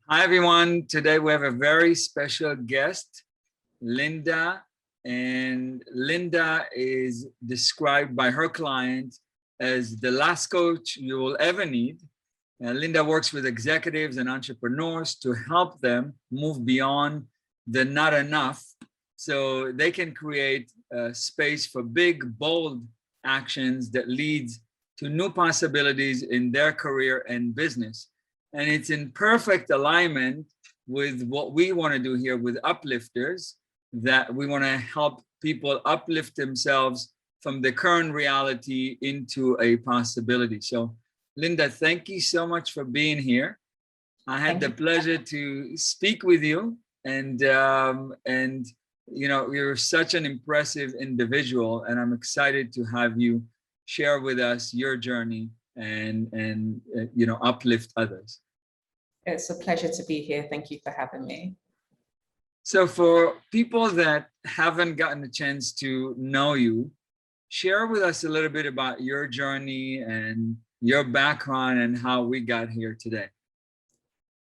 Hi, everyone. Today we have a very special guest, Linda. And Linda is described by her client as the last coach you will ever need. Linda works with executives and entrepreneurs to help them move beyond the not enough so they can create a space for big, bold actions that leads to new possibilities in their career and business. And it's in perfect alignment with what we want to do here with Uplifters, that we want to help people uplift themselves from the current reality into a possibility. So Linda, thank you so much for being here. I had the pleasure to speak with you, and you know, you're such an impressive individual, and I'm excited to have you share with us your journey and you know, uplift others. It's a pleasure to be here. Thank you for having me. So for people that haven't gotten a chance to know you, share with us a little bit about your journey and your background and how we got here today.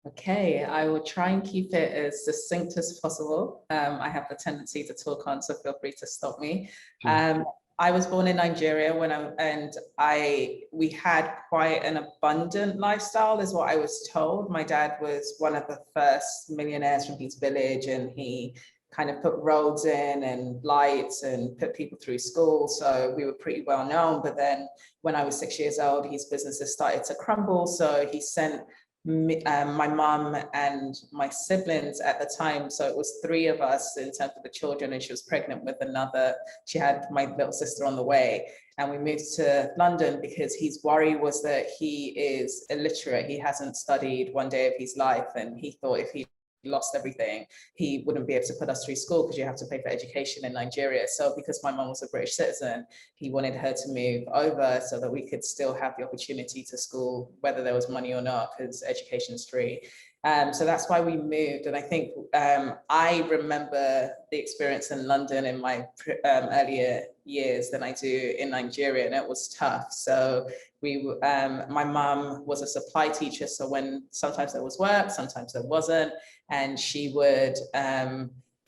Okay, I will try and keep it as succinct as possible. I have the tendency to talk on, so feel free to stop me. I was born in Nigeria we had quite an abundant lifestyle, is what I was told. My dad was one of the first millionaires from his village, and he kind of put roads in and lights and put people through school. So we were pretty well known. But then when I was 6 years old, his businesses started to crumble. So he sent my mum and my siblings at the time, so it was 3 of us in terms of the children, and she was pregnant with another. She had my little sister on the way, and we moved to London because his worry was that he is illiterate. He hasn't studied one day of his life, and he thought if he lost everything, he wouldn't be able to put us through school because you have to pay for education in Nigeria. So because my mom was a British citizen, he wanted her to move over so that we could still have the opportunity to school, whether there was money or not, because education is free. So that's why we moved. And I think I remember the experience in London in my earlier years than I do in Nigeria, and it was tough. So my mom was a supply teacher, so when sometimes there was work, sometimes there wasn't, and she would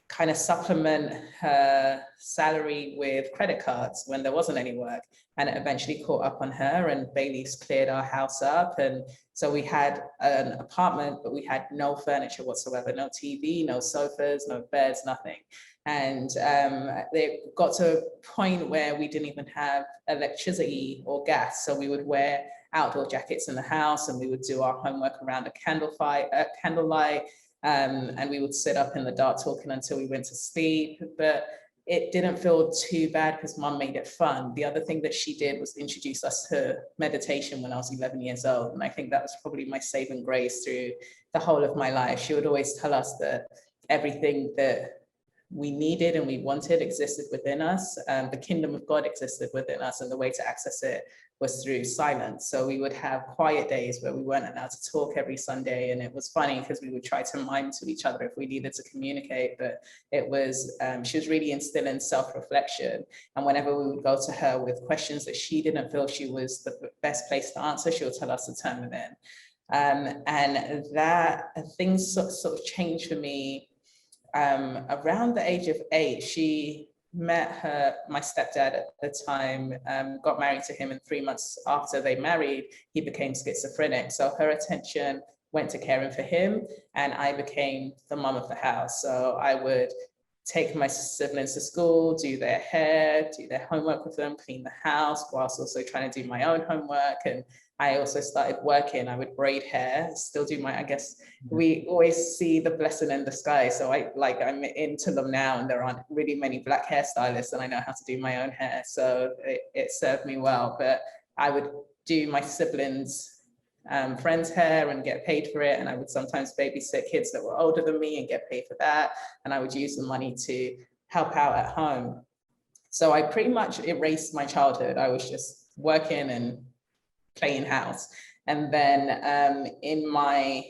kind of supplement her salary with credit cards when there wasn't any work. And it eventually caught up on her, and Bailey's cleared our house up. And so we had an apartment, but we had no furniture whatsoever, no TV, no sofas, no beds, nothing. And they got to a point where we didn't even have electricity or gas. So we would wear outdoor jackets in the house, and we would do our homework around a candlelight. And we would sit up in the dark talking until we went to sleep. But it didn't feel too bad because mom made it fun. The other thing that she did was introduce us to meditation when I was 11 years old. And I think that was probably my saving grace through the whole of my life. She would always tell us that everything that we needed and we wanted existed within us. The kingdom of God existed within us, and the way to access it was through silence. So we would have quiet days where we weren't allowed to talk every Sunday. And it was funny because we would try to mime to each other if we needed to communicate, but it was, she was really instilling self-reflection. And whenever we would go to her with questions that she didn't feel she was the best place to answer, she would tell us to turn within. And that things sort of changed for me around the age of 8. She met my stepdad at the time, got married to him, and 3 months after they married, he became schizophrenic. So her attention went to caring for him, and I became the mom of the house. So I would take my siblings to school, do their hair, do their homework with them, clean the house, whilst also trying to do my own homework. And I also started working. I would braid hair, still do I guess we always see the blessing in disguise. So I'm into them now, and there aren't really many black hairstylists, and I know how to do my own hair. So it served me well. But I would do my siblings' friends' hair and get paid for it. And I would sometimes babysit kids that were older than me and get paid for that. And I would use the money to help out at home. So I pretty much erased my childhood. I was just working and playing house. And then in my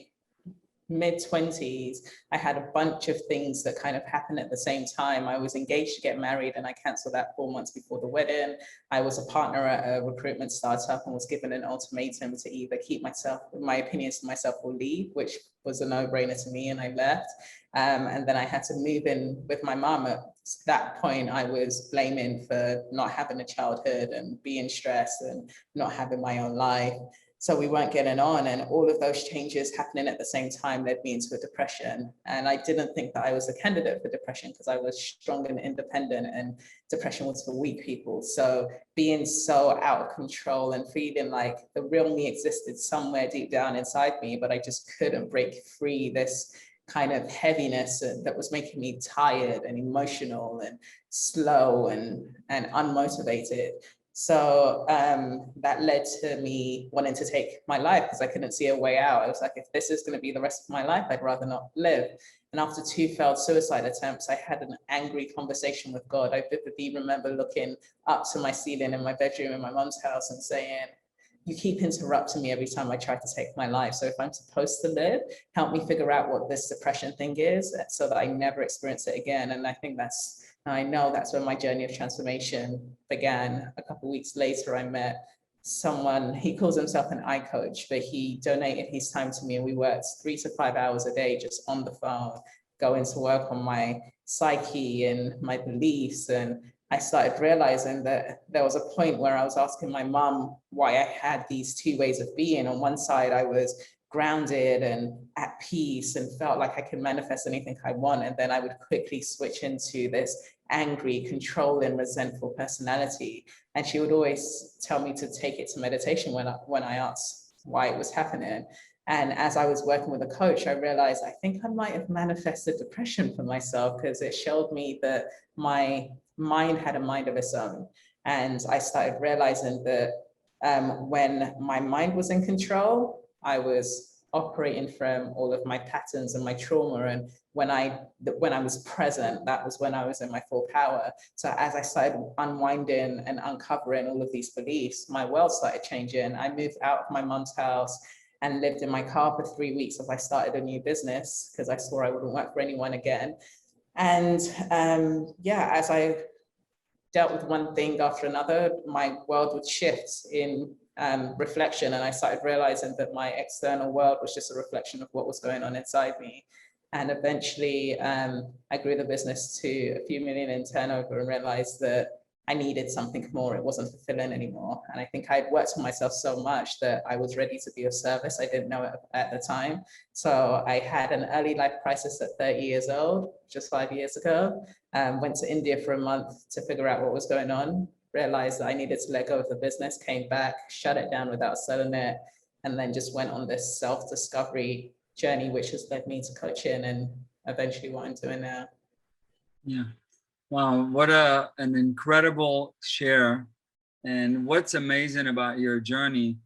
mid-20s, I had a bunch of things that kind of happened at the same time. I was engaged to get married and I canceled that 4 months before the wedding. I was a partner at a recruitment startup and was given an ultimatum to either keep my opinions to myself or leave, which was a no-brainer to me, and I left. And then I had to move in with my mom. At that point, I was blaming for not having a childhood and being stressed and not having my own life. So we weren't getting on, and all of those changes happening at the same time led me into a depression. And I didn't think that I was a candidate for depression because I was strong and independent, and depression was for weak people. So being so out of control and feeling like the real me existed somewhere deep down inside me, but I just couldn't break free this kind of heaviness that was making me tired and emotional and slow and unmotivated. So that led to me wanting to take my life because I couldn't see a way out. I was like, if this is going to be the rest of my life, I'd rather not live. And after 2 failed suicide attempts, I had an angry conversation with God. I vividly remember looking up to my ceiling in my bedroom in my mom's house and saying, you keep interrupting me every time I try to take my life. So if I'm supposed to live, help me figure out what this depression thing is so that I never experience it again. And I know that's when my journey of transformation began. A couple of weeks later, I met someone, he calls himself an eye coach, but he donated his time to me and we worked 3 to 5 hours a day just on the phone, going to work on my psyche and my beliefs. And I started realizing that there was a point where I was asking my mom why I had these 2 ways of being. On one side, I was grounded and at peace and felt like I could manifest anything I want. And then I would quickly switch into this angry, controlling, resentful personality. And she would always tell me to take it to meditation when I asked why it was happening. And as I was working with a coach, I realized I think I might have manifested depression for myself because it showed me that my mind had a mind of its own. And I started realizing that when my mind was in control, I was operating from all of my patterns and my trauma. And when I was present, that was when I was in my full power. So as I started unwinding and uncovering all of these beliefs, my world started changing. I moved out of my mom's house and lived in my car for 3 weeks as I started a new business because I swore I wouldn't work for anyone again. And as I dealt with one thing after another, my world would shift in reflection. And I started realizing that my external world was just a reflection of what was going on inside me. And eventually I grew the business to a few million in turnover and realized that I needed something more. It wasn't fulfilling anymore. And I think I'd worked on myself so much that I was ready to be of service. I didn't know it at the time. So I had an early life crisis at 30 years old, just 5 years ago. Went to India for a month to figure out what was going on, realized that I needed to let go of the business, came back, shut it down without selling it, and then just went on this self-discovery journey, which has led me to coaching and eventually what I'm doing now. Yeah. Wow, what an incredible share. And what's amazing about your journey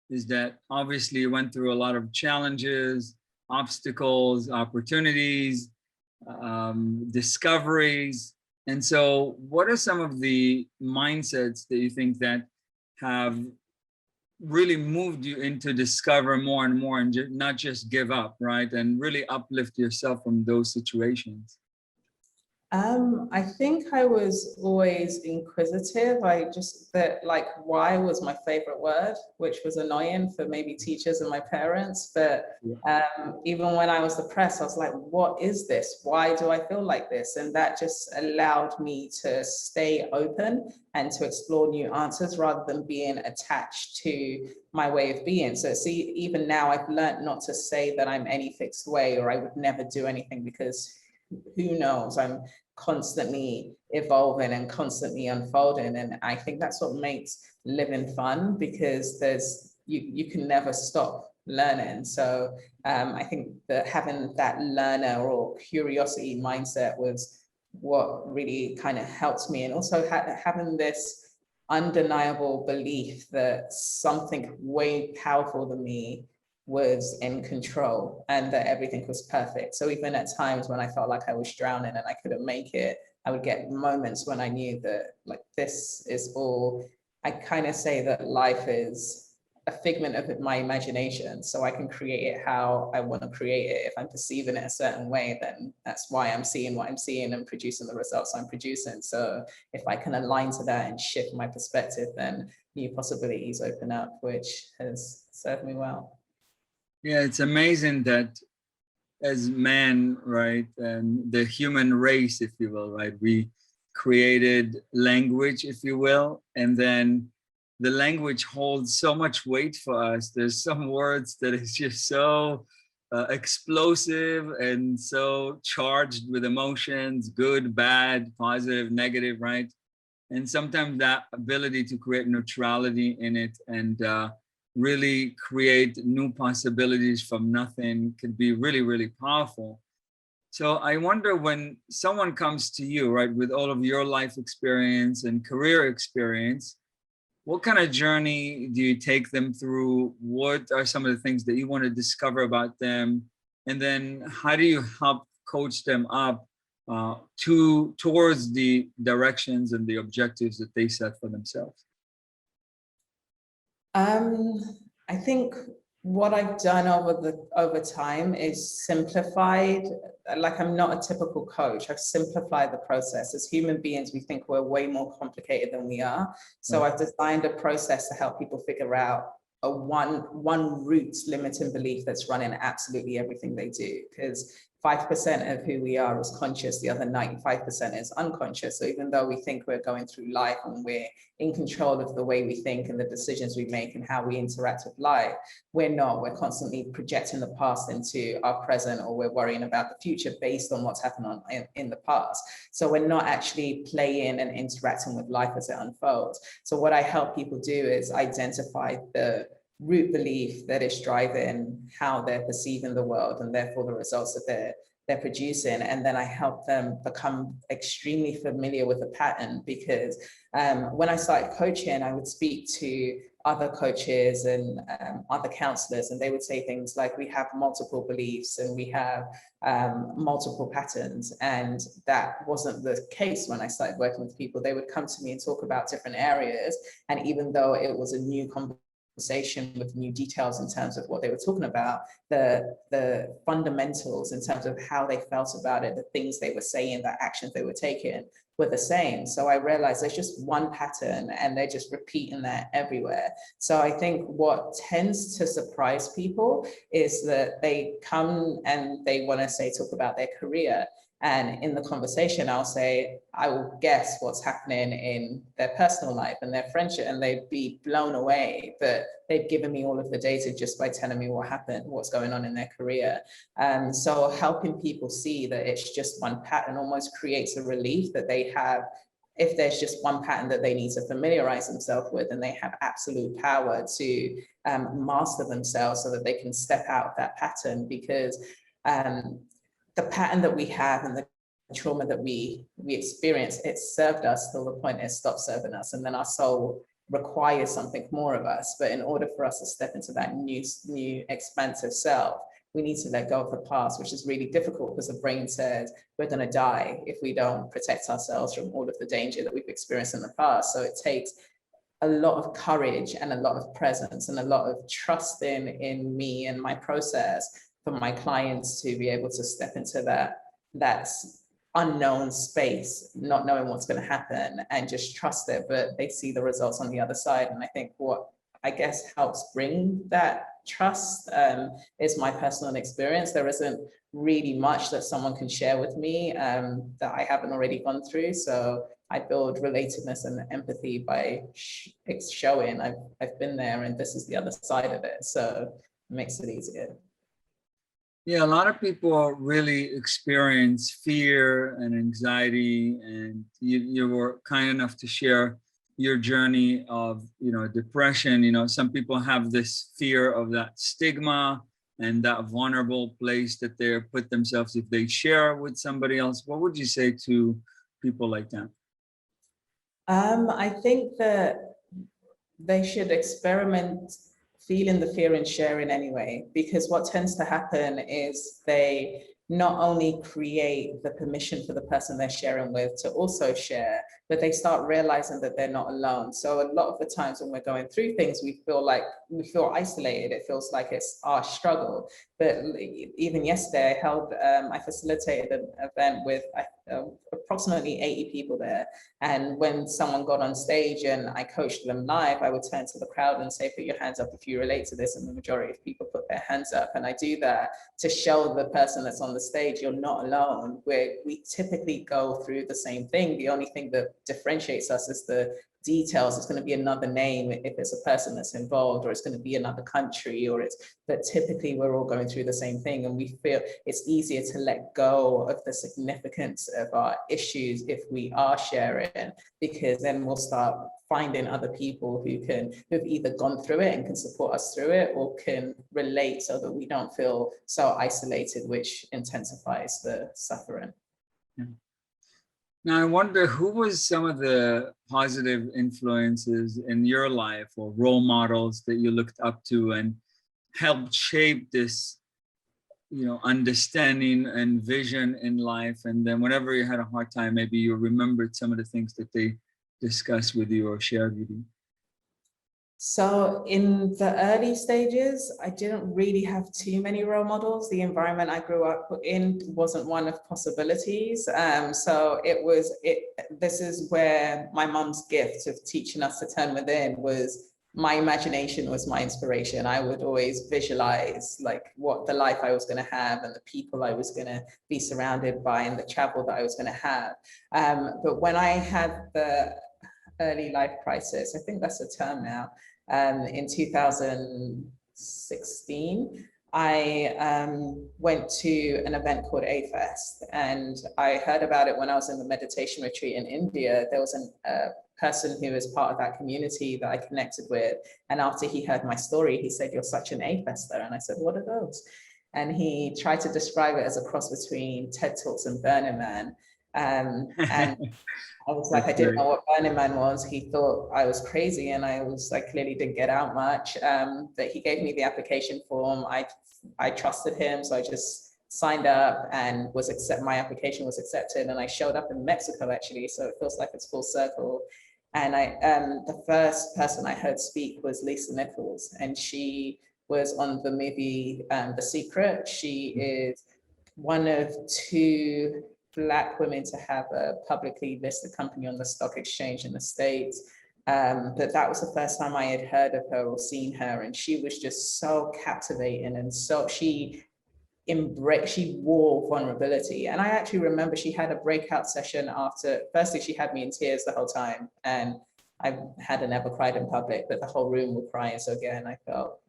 is that obviously you went through a lot of challenges, obstacles, opportunities, discoveries. And so what are some of the mindsets that you think that have really moved you into discover more and more and not just give up, right? And really uplift yourself from those situations? I think I was always inquisitive. Why was my favorite word, which was annoying for maybe teachers and my parents. But even when I was depressed, I was like, what is this? Why do I feel like this? And that just allowed me to stay open and to explore new answers rather than being attached to my way of being. So see, even now I've learned not to say that I'm any fixed way or I would never do anything, because who knows? I'm constantly evolving and constantly unfolding. And I think that's what makes living fun, because you can never stop learning. So I think that having that learner or curiosity mindset was what really kind of helped me. And also having this undeniable belief that something way powerful than me was in control and that everything was perfect. So even at times when I felt like I was drowning and I couldn't make it, I would get moments when I knew that like this is all, I kind of say that life is a figment of my imagination, so I can create it how I want to create it. If I'm perceiving it a certain way, then that's why I'm seeing what I'm seeing and producing the results I'm producing. So if I can align to that and shift my perspective, then new possibilities open up, which has served me well. Yeah, it's amazing that as men, right, and the human race, if you will, right, we created language, if you will, and then the language holds so much weight for us. There's some words that is just so explosive and so charged with emotions, good, bad, positive, negative, right? And sometimes that ability to create neutrality in it and really create new possibilities from nothing could be really, really powerful. So I wonder, when someone comes to you, right, with all of your life experience and career experience, what kind of journey do you take them through? What are some of the things that you want to discover about them? And then how do you help coach them up towards the directions and the objectives that they set for themselves? I think what I've done over time is simplified. Like, I'm not a typical coach. I've simplified the process. As human beings, we think we're way more complicated than we are. So I've designed a process to help people figure out a one root limiting belief that's running absolutely everything they do. Because 5% of who we are is conscious, the other 95% is unconscious. So even though we think we're going through life and we're in control of the way we think and the decisions we make and how we interact with life, we're not. We're constantly projecting the past into our present, or we're worrying about the future based on what's happened in the past. So we're not actually playing and interacting with life as it unfolds. So what I help people do is identify the root belief that is driving how they're perceiving the world and therefore the results that they're producing. And then I help them become extremely familiar with the pattern, because when I started coaching, I would speak to other coaches and other counselors, and they would say things like, we have multiple beliefs and we have multiple patterns. And that wasn't the case when I started working with people. They would come to me and talk about different areas. And even though it was a new conversation with new details in terms of what they were talking about, the fundamentals in terms of how they felt about it, the things they were saying, the actions they were taking were the same. So I realized there's just one pattern and they're just repeating that everywhere. So I think what tends to surprise people is that they come and they want to talk about their career. And in the conversation, I'll say, I will guess what's happening in their personal life and their friendship, and they'd be blown away that they've given me all of the data just by telling me what happened, what's going on in their career. So helping people see that it's just one pattern almost creates a relief that they have. If there's just one pattern that they need to familiarize themselves with, and they have absolute power to master themselves so that they can step out of that pattern, because the pattern that we have and the trauma that we experience, it served us till the point it stopped serving us. And then our soul requires something more of us. But in order for us to step into that new expansive self, we need to let go of the past, which is really difficult because the brain says we're going to die if we don't protect ourselves from all of the danger that we've experienced in the past. So it takes a lot of courage and a lot of presence and a lot of trust in me and my process for my clients to be able to step into that unknown space, not knowing what's going to happen, and just trust it, but they see the results on the other side. And I think what I guess helps bring that trust is my personal experience. There isn't really much that someone can share with me that I haven't already gone through. So I build relatedness and empathy by showing I've been there and this is the other side of it. So it makes it easier. Yeah, a lot of people really experience fear and anxiety, and you were kind enough to share your journey of, depression. Some people have this fear of that stigma and that vulnerable place that they put themselves if they share with somebody else. What would you say to people like that? I think that they should experiment feeling the fear and sharing anyway, because what tends to happen is they not only create the permission for the person they're sharing with to also share, but they start realizing that they're not alone. So a lot of the times when we're going through things, we feel isolated. It feels like it's our struggle. But even yesterday, I facilitated an event with approximately 80 people there. And when someone got on stage and I coached them live, I would turn to the crowd and say, put your hands up if you relate to this. And the majority of people put their hands up. And I do that to show the person that's on the stage, you're not alone. We typically go through the same thing. The only thing that differentiates us is the details. It's going to be another name if it's a person that's involved, or it's going to be another country, but typically we're all going through the same thing, and we feel it's easier to let go of the significance of our issues if we are sharing, because then we'll start finding other people who've either gone through it and can support us through it, or can relate so that we don't feel so isolated, which intensifies the suffering. Yeah. Now, I wonder, who was some of the positive influences in your life or role models that you looked up to and helped shape this, understanding and vision in life? And then whenever you had a hard time, maybe you remembered some of the things that they discussed with you or shared with you. So in the early stages, I didn't really have too many role models. The environment I grew up in wasn't one of possibilities. So this is where my mom's gift of teaching us to turn within was. My imagination was my inspiration. I would always visualize like what the life I was going to have and the people I was going to be surrounded by and the travel that I was going to have. But when I had the early life crisis, I think that's a term now, in 2016, I went to an event called A-Fest, and I heard about it when I was in the meditation retreat in India. There was a person who was part of that community that I connected with, and after he heard my story, he said, "You're such an A-Fester," and I said, "What are those?" And he tried to describe it as a cross between TED Talks and Burning Man. And I was like, I didn't know what Burning Man was. He thought I was crazy, and I clearly didn't get out much. But he gave me the application form. I trusted him, so I just signed up and my application was accepted, and I showed up in Mexico actually. So it feels like it's full circle. And the first person I heard speak was Lisa Nichols, and she was on the movie The Secret. She is one of two Black women to have a publicly listed company on the stock exchange in the States. But that was the first time I had heard of her or seen her, and she was just so captivating, and so she wore vulnerability. And I actually remember she had a breakout session after. Firstly, she had me in tears the whole time, and I hadn't ever cried in public, but the whole room was crying. So again, I felt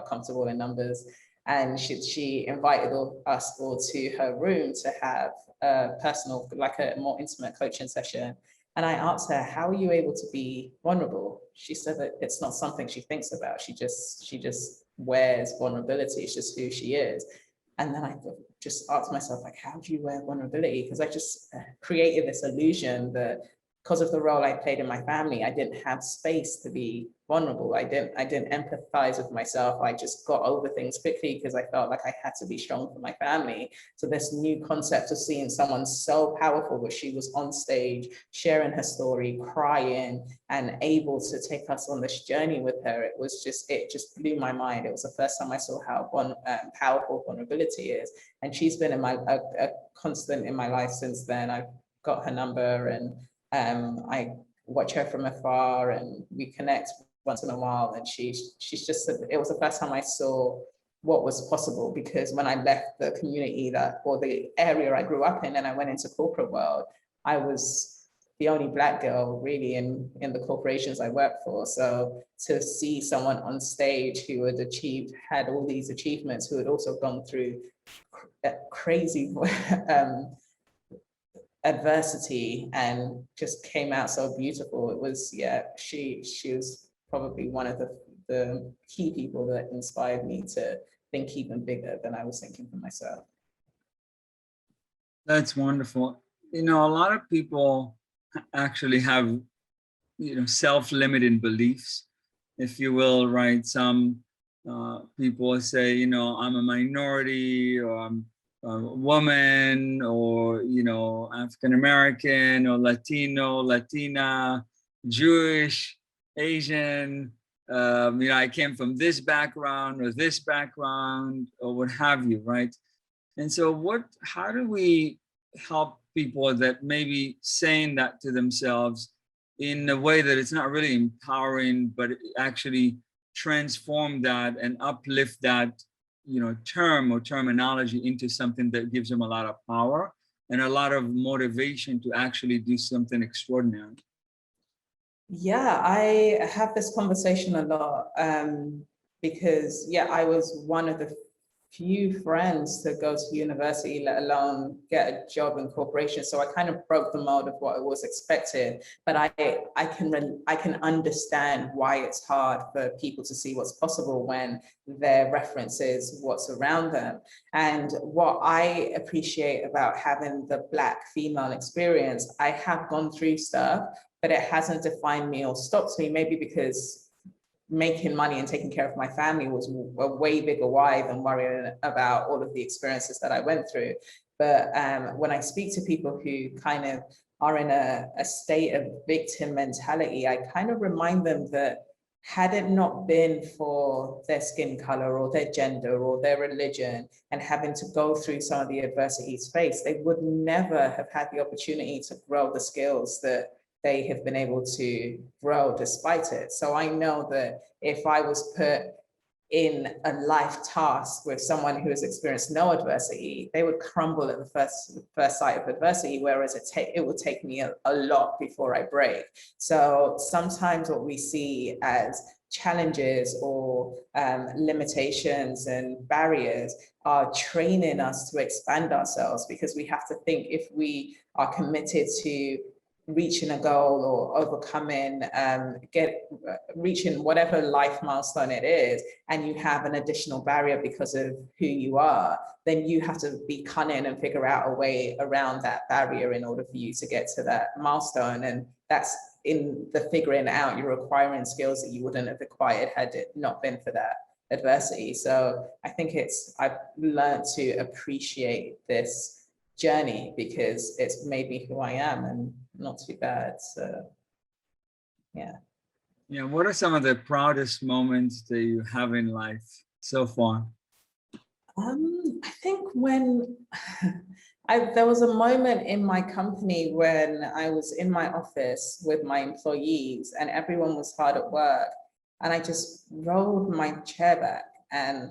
comfortable in numbers. And she invited us all to her room to have a personal, like a more intimate coaching session. And I asked her, "How are you able to be vulnerable?" She said that it's not something she thinks about. She just wears vulnerability. It's just who she is. And then I just asked myself, like, how do you wear vulnerability? Because I just created this illusion that because of the role I played in my family, I didn't have space to be vulnerable. I didn't empathize with myself. I just got over things quickly because I felt like I had to be strong for my family. So this new concept of seeing someone so powerful, but she was on stage, sharing her story, crying, and able to take us on this journey with her, it just blew my mind. It was the first time I saw how powerful vulnerability is. And she's been a constant in my life since then. I've got her number, and I watch her from afar, and we connect once in a while. And she's just, it was the first time I saw what was possible, because when I left the community or the area I grew up in and I went into corporate world, I was the only Black girl really in the corporations I worked for. So to see someone on stage who had all these achievements, who had also gone through crazy adversity and just came out so beautiful. It was, she was probably one of the key people that inspired me to think even bigger than I was thinking for myself. That's wonderful. A lot of people actually have, self-limiting beliefs, if you will, right? Some people say, I'm a minority, or woman or, African American or Latino, Latina, Jewish, Asian, I came from this background or this background or what have you, right? And so how do we help people that may be saying that to themselves in a way that it's not really empowering, but it actually transform that and uplift that, term or terminology into something that gives them a lot of power and a lot of motivation to actually do something extraordinary? Yeah, I have this conversation a lot because, I was one of the few friends to go to university, let alone get a job in corporations. So I kind of broke the mold of what was expected. But I can understand why it's hard for people to see what's possible when their reference is what's around them. And what I appreciate about having the Black female experience, I have gone through stuff, but it hasn't defined me or stopped me, maybe because making money and taking care of my family was a way bigger why than worrying about all of the experiences that I went through. But when I speak to people who kind of are in a state of victim mentality, I kind of remind them that had it not been for their skin color or their gender or their religion and having to go through some of the adversities faced, they would never have had the opportunity to grow the skills that they have been able to grow despite it. So I know that if I was put in a life task with someone who has experienced no adversity, they would crumble at the first sight of adversity, whereas it would take me a lot before I break. So sometimes what we see as challenges or limitations and barriers are training us to expand ourselves, because we have to think, if we are committed to reaching a goal or overcoming, reaching whatever life milestone it is, and you have an additional barrier because of who you are, then you have to be cunning and figure out a way around that barrier in order for you to get to that milestone. And that's in the figuring out, you're acquiring skills that you wouldn't have acquired had it not been for that adversity. So I think I've learned to appreciate this journey because it's made me who I am, and not too bad. So yeah. What are some of the proudest moments that you have in life so far? I think when there was a moment in my company when I was in my office with my employees and everyone was hard at work, and I just rolled my chair back and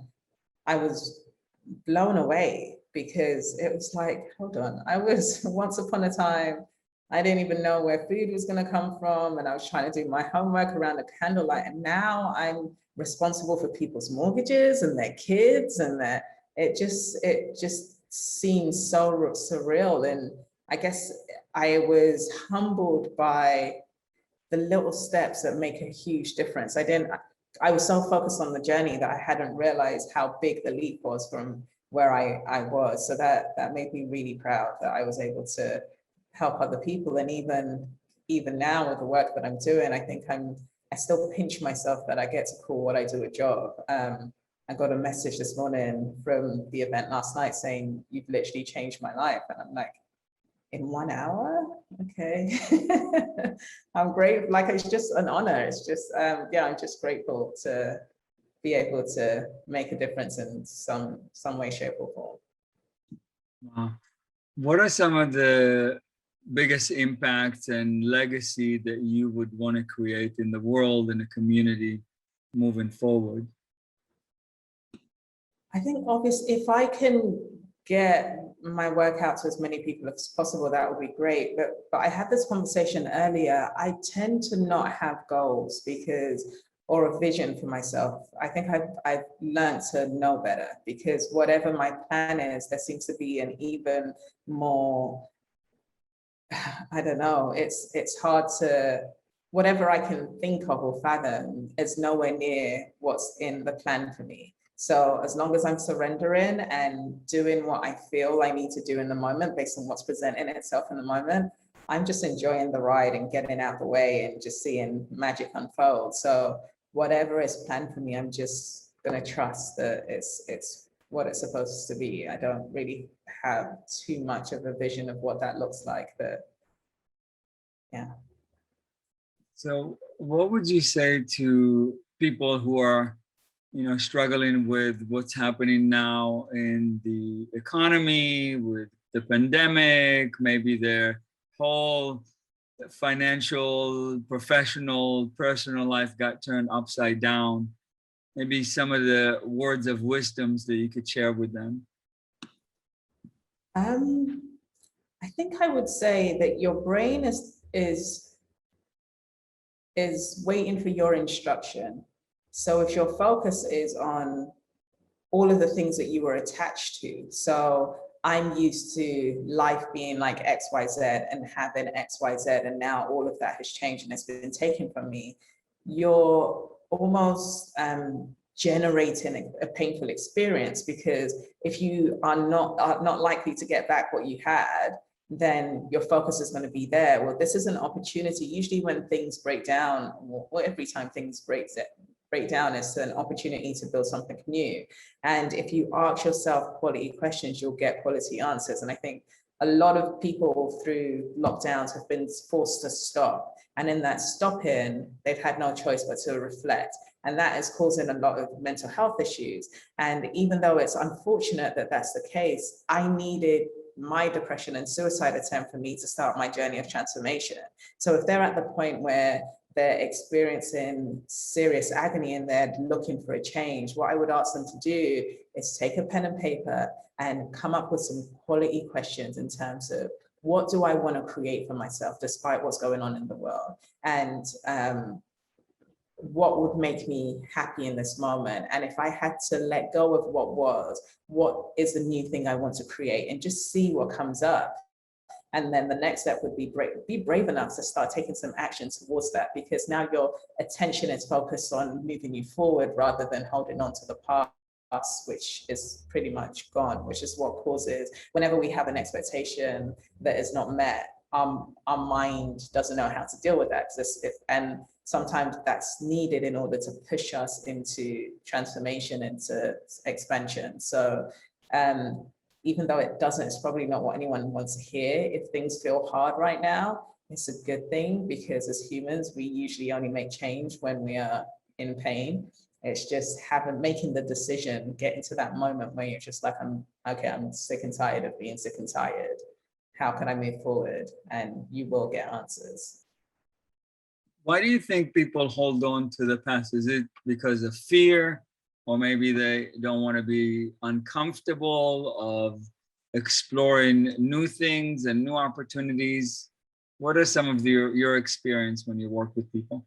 I was blown away, because it was like, hold on, I was once upon a time, I didn't even know where food was going to come from, and I was trying to do my homework around the candlelight, and now I'm responsible for people's mortgages and their kids, and it just seems so surreal. And I guess I was humbled by the little steps that make a huge difference. I was so focused on the journey that I hadn't realized how big the leap was from where I was. So that made me really proud that I was able to help other people. And even now with the work that I'm doing, I think I still pinch myself that I get to call what I do a job. I got a message this morning from the event last night saying, "You've literally changed my life." And I'm like, in 1 hour? Okay. I'm great. Like, it's just an honor. It's just, I'm just grateful to be able to make a difference in some way, shape, or form. Wow. What are some of the biggest impacts and legacy that you would want to create in the world and the community moving forward? I think obviously if I can get my work out to as many people as possible, that would be great. But I had this conversation earlier. I tend to not have goals or a vision for myself. I think I've learned to know better, because whatever my plan is, there seems to be an even more, I don't know, it's hard to, whatever I can think of or fathom is nowhere near what's in the plan for me. So as long as I'm surrendering and doing what I feel I need to do in the moment based on what's presenting itself in the moment, I'm just enjoying the ride and getting out the way and just seeing magic unfold. So whatever is planned for me, I'm just gonna trust that it's what it's supposed to be. I don't really have too much of a vision of what that looks like, but yeah. So what would you say to people who are, struggling with what's happening now in the economy, with the pandemic, maybe their whole financial, professional, personal life got turned upside down? Maybe some of the words of wisdoms that you could share with them. I think I would say that your brain is waiting for your instruction. So if your focus is on all of the things that you were attached to, so I'm used to life being like XYZ and having XYZ, and now all of that has changed and it's been taken from me, you're almost generating a painful experience, because if you are not likely to get back what you had, then your focus is going to be there. Well, this is an opportunity. Usually when things break down, well, every time things break down, it's an opportunity to build something new. And if you ask yourself quality questions, you'll get quality answers. And I think a lot of people through lockdowns have been forced to stop. And in that stopping, they've had no choice but to reflect. And that is causing a lot of mental health issues. And even though it's unfortunate that that's the case, I needed my depression and suicide attempt for me to start my journey of transformation. So if they're at the point where they're experiencing serious agony and they're looking for a change, what I would ask them to do is take a pen and paper and come up with some quality questions in terms of, what do I want to create for myself despite what's going on in the world? And what would make me happy in this moment? And if I had to let go of what was, what is the new thing I want to create? And just see what comes up. And then the next step would be brave enough to start taking some action towards that, because now your attention is focused on moving you forward rather than holding on to the past, which is pretty much gone, which is what causes, whenever we have an expectation that is not met, our mind doesn't know how to deal with that. And sometimes that's needed in order to push us into transformation, into expansion. So even though it doesn't, it's probably not what anyone wants to hear. If things feel hard right now, it's a good thing, because as humans, we usually only make change when we are in pain. It's just making the decision, getting to that moment where you're just like, I'm sick and tired of being sick and tired. How can I move forward? And you will get answers. Why do you think people hold on to the past? Is it because of fear? Or maybe they don't want to be uncomfortable of exploring new things and new opportunities? What are some of your experience when you work with people?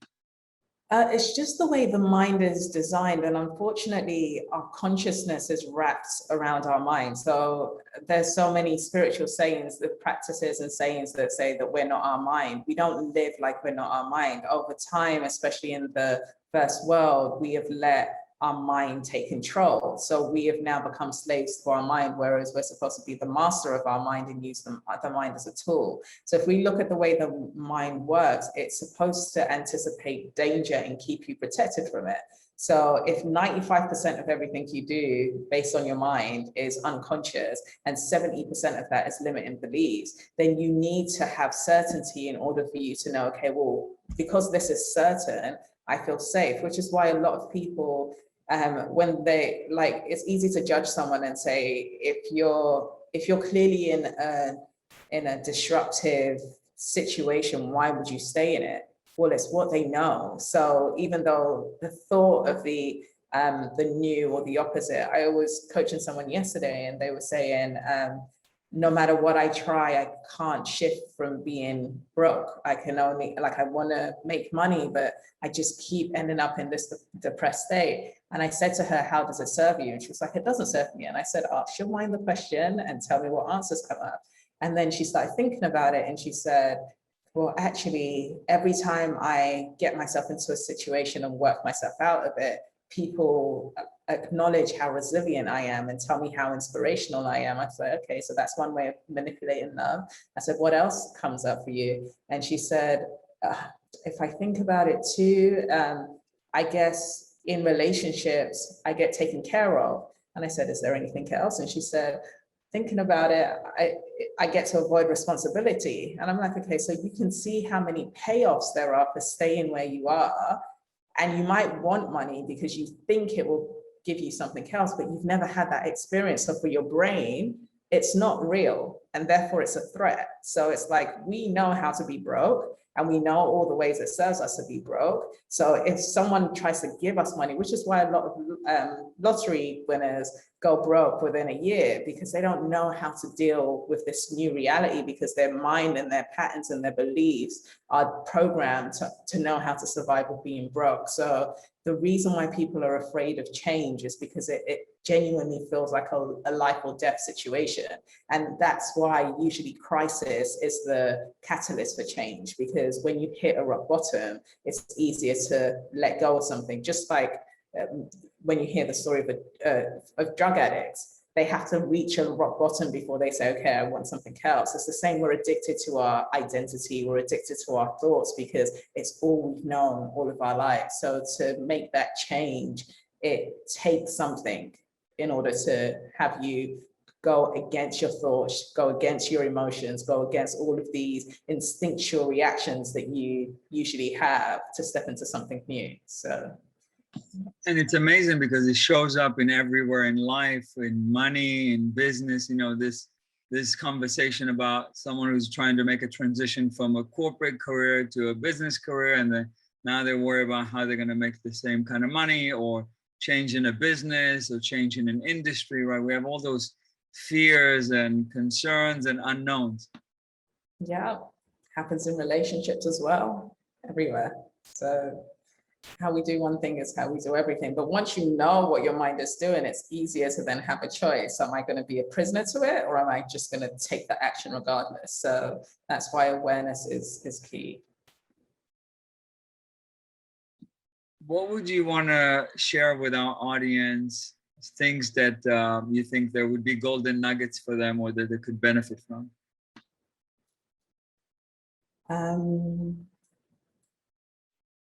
It's just the way the mind is designed. And unfortunately, our consciousness is wrapped around our mind. So there's so many spiritual sayings, the practices and sayings that say that we're not our mind. We don't live like we're not our mind. Over time, especially in the first world, we have let our mind take control. So we have now become slaves to our mind, whereas we're supposed to be the master of our mind and use the mind as a tool. So if we look at the way the mind works, it's supposed to anticipate danger and keep you protected from it. So if 95% of everything you do based on your mind is unconscious and 70% of that is limiting beliefs, then you need to have certainty in order for you to know, okay, well, because this is certain, I feel safe, which is why a lot of people, when they it's easy to judge someone and say, if you're clearly in a disruptive situation, why would you stay in it? Well, it's what they know. So even though the thought of the new or the opposite, I was coaching someone yesterday and they were saying, no matter what I try, I can't shift from being broke. I can only, I want to make money, but I just keep ending up in this depressed state. And I said to her, how does it serve you? And she was like, it doesn't serve me. And I said, ask your mind the question and tell me what answers come up. And then she started thinking about it and she said, well, actually, every time I get myself into a situation and work myself out of it, people acknowledge how resilient I am and tell me how inspirational I am. I said, okay, so that's one way of manipulating love. I said, what else comes up for you? And she said, if I think about it too, I guess in relationships, I get taken care of. And I said, is there anything else? And she said, thinking about it, I get to avoid responsibility. And I'm like, okay, so you can see how many payoffs there are for staying where you are. And you might want money because you think it will give you something else, but you've never had that experience. So for your brain, it's not real, and therefore it's a threat. So it's like, we know how to be broke, and we know all the ways it serves us to be broke. So if someone tries to give us money, which is why a lot of lottery winners go broke within a year, because they don't know how to deal with this new reality, because their mind and their patterns and their beliefs are programmed to know how to survive with being broke. So the reason why people are afraid of change is because it genuinely feels like a life or death situation. And that's why usually crisis is the catalyst for change, because when you hit a rock bottom, it's easier to let go of something. Just like when you hear the story of drug addicts, they have to reach a rock bottom before they say, okay, I want something else. It's the same. We're addicted to our identity. We're addicted to our thoughts because it's all we've known all of our lives. So to make that change, it takes something in order to have you go against your thoughts, go against your emotions, go against all of these instinctual reactions that you usually have to step into something new. So. And it's amazing because it shows up in everywhere in life, in money, in business. You know, this conversation about someone who's trying to make a transition from a corporate career to a business career, and now they're worried about how they're going to make the same kind of money, or change in a business, or change in an industry, right? We have all those fears and concerns and unknowns. Yeah, happens in relationships as well, everywhere. So how we do one thing is how we do everything. But once you know what your mind is doing, it's easier to then have a choice. Am I going to be a prisoner to it, or am I just going to take the action regardless? So that's why awareness is key. What would you want to share with our audience, things that you think there would be golden nuggets for them, or that they could benefit from?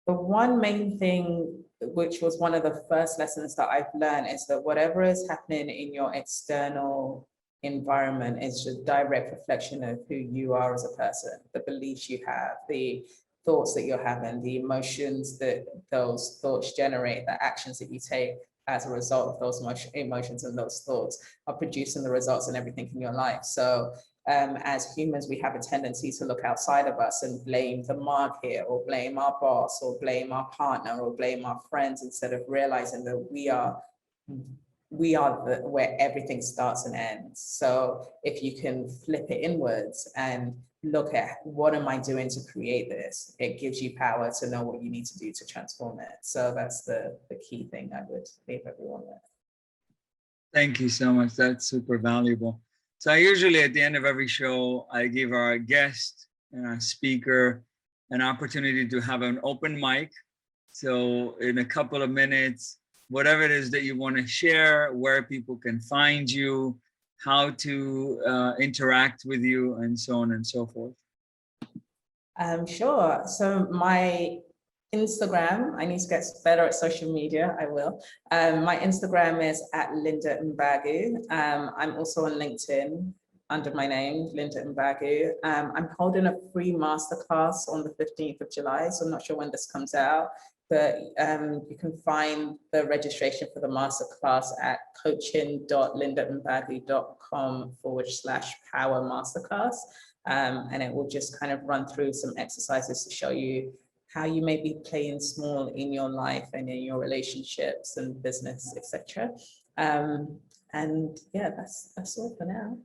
The one main thing, which was one of the first lessons that I've learned, is that whatever is happening in your external environment is a direct reflection of who you are as a person, the beliefs you have, the thoughts that you're having, the emotions that those thoughts generate, the actions that you take as a result of those emotions and those thoughts are producing the results and everything in your life. So as humans, we have a tendency to look outside of us and blame the market, or blame our boss, or blame our partner, or blame our friends, instead of realizing that we are where everything starts and ends. So if you can flip it inwards and look at, what am I doing to create this? It gives you power to know what you need to do to transform it. So that's the key thing I would leave everyone with. Thank you so much. That's super valuable. So I usually, at the end of every show, I give our guest and our speaker an opportunity to have an open mic. So in a couple of minutes, whatever it is that you want to share, where people can find you, how to interact with you, and so on and so forth. Sure. So my Instagram, I need to get better at social media, I will. My Instagram is at Linda Bagwu. I'm also on LinkedIn under my name, Linda Bagwu. I'm holding a free masterclass on the 15th of July, so I'm not sure when this comes out, but you can find the registration for the masterclass at coaching.lindabagwu.com/power masterclass. And it will just kind of run through some exercises to show you how you may be playing small in your life and in your relationships and business, etc. And yeah, that's all for now.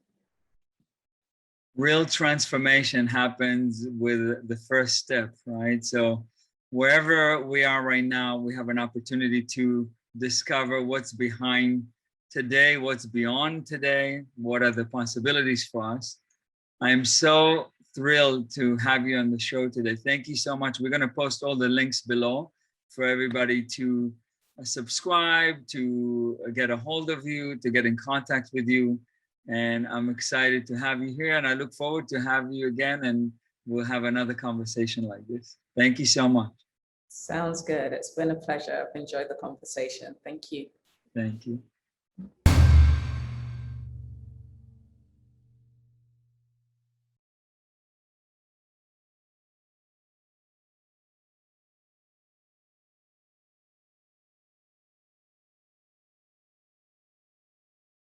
Real transformation happens with the first step, right? So wherever we are right now, we have an opportunity to discover what's behind today, what's beyond today, what are the possibilities for us. I'm so thrilled to have you on the show today. Thank you so much. We're going to post all the links below for everybody to subscribe, to get a hold of you, to get in contact with you. And I'm excited to have you here, and I look forward to have you again, and we'll have another conversation like this. Thank you so much. Sounds good. It's been a pleasure. I've enjoyed the conversation. Thank you. Thank you.